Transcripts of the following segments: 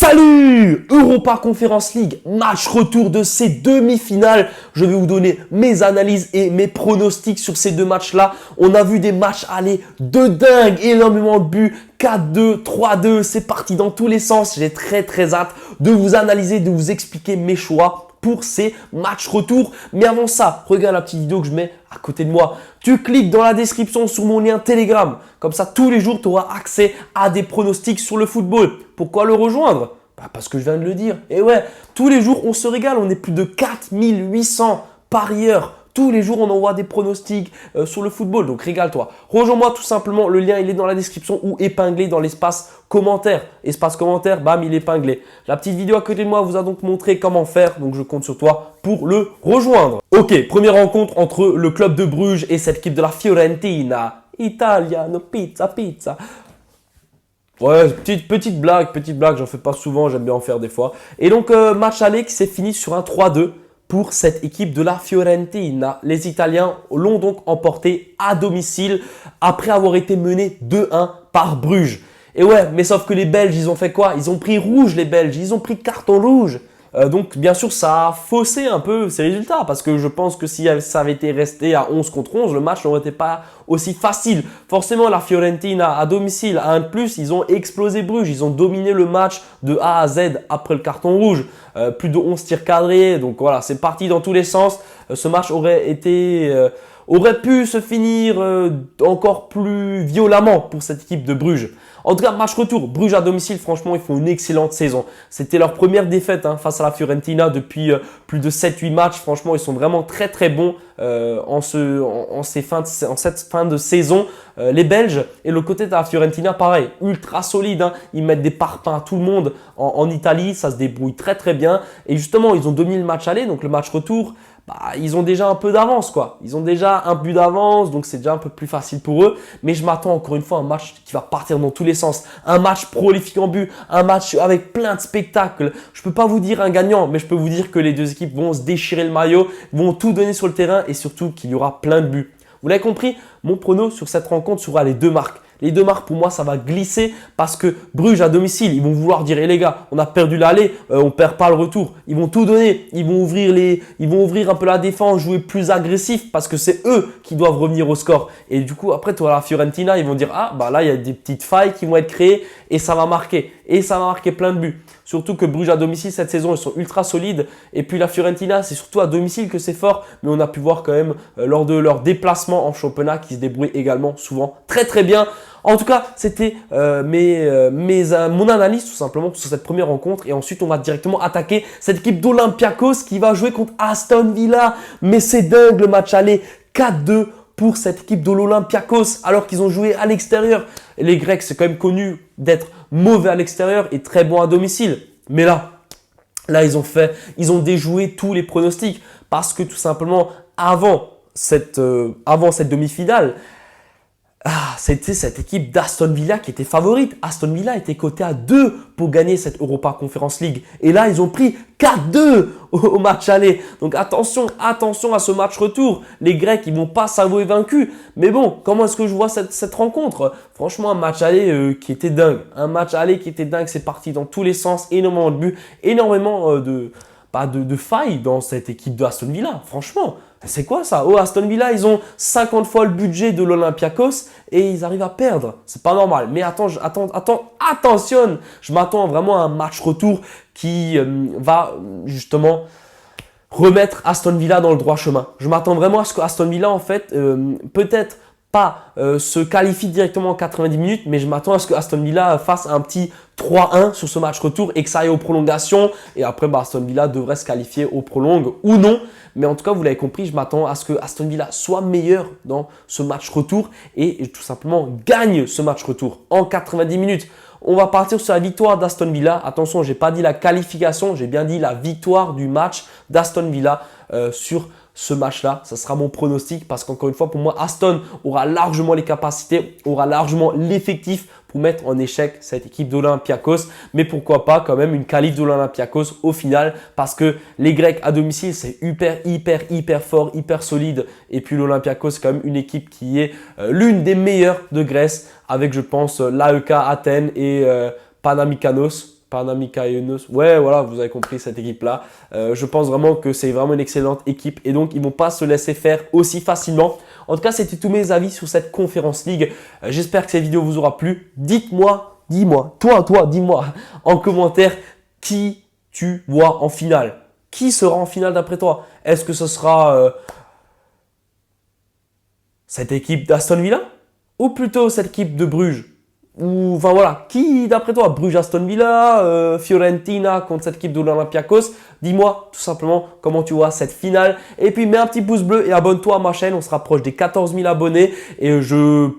Salut! Europa Conference League, match retour de ces demi-finales. Je vais vous donner mes analyses et mes pronostics sur ces deux matchs-là. On a vu des matchs aller de dingue, énormément de buts, 4-2, 3-2, c'est parti dans tous les sens. J'ai très hâte de vous analyser, de vous expliquer mes choix pour ces matchs retour. Mais avant ça, regarde la petite vidéo que je mets à côté de moi. Tu cliques dans la description sur mon lien Telegram. Comme ça, tous les jours, tu auras accès à des pronostics sur le football. Pourquoi le rejoindre? Parce que je viens de le dire. Et ouais, tous les jours, on se régale. On est plus de 4800 parieurs. Tous les jours, on envoie des pronostics sur le football. Donc, régale-toi. Rejoins-moi tout simplement. Le lien, il est dans la description ou épinglé dans l'espace commentaire. Espace commentaire, bam, il est épinglé. La petite vidéo à côté de moi vous a donc montré comment faire. Donc, je compte sur toi pour le rejoindre. Ok, première rencontre entre le club de Bruges et cette équipe de la Fiorentina. Italiano, pizza. Ouais, petite blague, j'en fais pas souvent, j'aime bien en faire des fois. Et donc, match aller qui s'est fini sur un 3-2 pour cette équipe de la Fiorentina. Les Italiens l'ont donc emporté à domicile après avoir été menés 2-1 par Bruges. Et ouais, mais sauf que les Belges, ils ont fait quoi? Ils ont pris rouge, les Belges, ils ont pris carton rouge. Donc, bien sûr, ça a faussé un peu ces résultats parce que je pense que si ça avait été resté à 11 contre 11, le match n'aurait été pas aussi facile. Forcément, la Fiorentina à domicile, à 1 de plus, ils ont explosé Bruges. Ils ont dominé le match de A à Z après le carton rouge. Plus de 11 tirs cadrés. Donc voilà, c'est parti dans tous les sens. Ce match aurait pu se finir encore plus violemment pour cette équipe de Bruges. En tout cas, match retour, Bruges à domicile, franchement, ils font une excellente saison. C'était leur première défaite face à la Fiorentina depuis plus de 7-8 matchs. Franchement, ils sont vraiment très bons en cette fin de saison. Les Belges et le côté de la Fiorentina, pareil, ultra solide. Ils mettent des parpaings à tout le monde en Italie, ça se débrouille très bien. Et justement, ils ont dominé le match aller, donc le match retour. Ils ont déjà un peu d'avance, quoi. Ils ont déjà un but d'avance, donc c'est déjà un peu plus facile pour eux. Mais je m'attends encore une fois à un match qui va partir dans tous les sens. Un match prolifique en but, un match avec plein de spectacles. Je peux pas vous dire un gagnant, mais je peux vous dire que les deux équipes vont se déchirer le maillot, vont tout donner sur le terrain et surtout qu'il y aura plein de buts. Vous l'avez compris, mon prono sur cette rencontre sera les deux marques. Les deux marques, pour moi, ça va glisser parce que Bruges à domicile, ils vont vouloir dire, les gars, on a perdu l'aller, on perd pas le retour. Ils vont tout donner, ils vont ouvrir un peu la défense, jouer plus agressif parce que c'est eux qui doivent revenir au score. Et du coup, après, toi, la Fiorentina, ils vont dire, là, il y a des petites failles qui vont être créées et ça va marquer. Et ça va marquer plein de buts. Surtout que Bruges à domicile, cette saison, ils sont ultra solides. Et puis la Fiorentina, c'est surtout à domicile que c'est fort. Mais on a pu voir quand même lors de leur déplacement en championnat qu'ils se débrouillent également souvent très bien. En tout cas, c'était mon analyse tout simplement sur cette première rencontre. Et ensuite, on va directement attaquer cette équipe d'Olympiakos qui va jouer contre Aston Villa. Mais c'est dingue le match aller 4-2 pour cette équipe de l'Olympiakos alors qu'ils ont joué à l'extérieur. Les Grecs, c'est quand même connu d'être mauvais à l'extérieur et très bons à domicile. Mais là, ils ont déjoué tous les pronostics parce que tout simplement, avant cette demi-finale, c'était cette équipe d'Aston Villa qui était favorite. Aston Villa était coté à 2 pour gagner cette Europa Conference League. Et là, ils ont pris 4-2 au match aller. Donc attention à ce match retour. Les Grecs, ils vont pas s'avouer vaincus. Mais bon, comment est-ce que je vois cette rencontre? Franchement, un match aller qui était dingue. Un match aller qui était dingue. C'est parti dans tous les sens. Énormément de buts. Énormément de failles dans cette équipe de Aston Villa. Franchement, c'est quoi ça? Aston Villa, ils ont 50 fois le budget de l'Olympiakos et ils arrivent à perdre. C'est pas normal. Mais attention, je m'attends vraiment à un match retour qui va justement remettre Aston Villa dans le droit chemin. Je m'attends vraiment à ce que Aston Villa, en fait, peut-être pas se qualifie directement en 90 minutes, mais je m'attends à ce que Aston Villa fasse un petit 3-1 sur ce match retour et que ça aille aux prolongations. Et après, Aston Villa devrait se qualifier aux prolongues ou non. Mais en tout cas, vous l'avez compris, je m'attends à ce que Aston Villa soit meilleur dans ce match retour et tout simplement gagne ce match retour en 90 minutes. On va partir sur la victoire d'Aston Villa. Attention, je n'ai pas dit la qualification, j'ai bien dit la victoire du match d'Aston Villa sur ce match-là. Ça sera mon pronostic parce qu'encore une fois, pour moi, Aston aura largement les capacités, aura largement l'effectif pour mettre en échec cette équipe d'Olympiakos. Mais pourquoi pas quand même une qualif de l'Olympiakos au final parce que les Grecs à domicile, c'est hyper fort, hyper solide. Et puis l'Olympiakos, c'est quand même une équipe qui est l'une des meilleures de Grèce avec, je pense, l'AEK Athènes et Panathinaikos. Panathinaikos. Ouais, voilà, vous avez compris cette équipe-là. Je pense vraiment que c'est vraiment une excellente équipe et donc ils ne vont pas se laisser faire aussi facilement. En tout cas, c'était tous mes avis sur cette Conference League. J'espère que cette vidéo vous aura plu. Dites-moi, dis-moi en commentaire qui tu vois en finale. Qui sera en finale d'après toi? Est-ce que ce sera cette équipe d'Aston Villa ou plutôt cette équipe de Bruges? Ou enfin voilà, qui d'après toi, Bruges, Aston Villa, Fiorentina contre cette équipe de l'Olympiakos? Dis-moi tout simplement comment tu vois cette finale. Et puis mets un petit pouce bleu et abonne-toi à ma chaîne, on se rapproche des 14 000 abonnés et je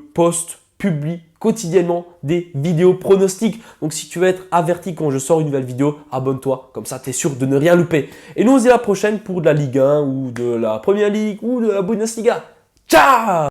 publie quotidiennement des vidéos pronostics. Donc si tu veux être averti quand je sors une nouvelle vidéo, abonne-toi, comme ça tu es sûr de ne rien louper. Et nous on se dit à la prochaine pour de la Ligue 1 ou de la Première Ligue ou de la Bundesliga. Ciao!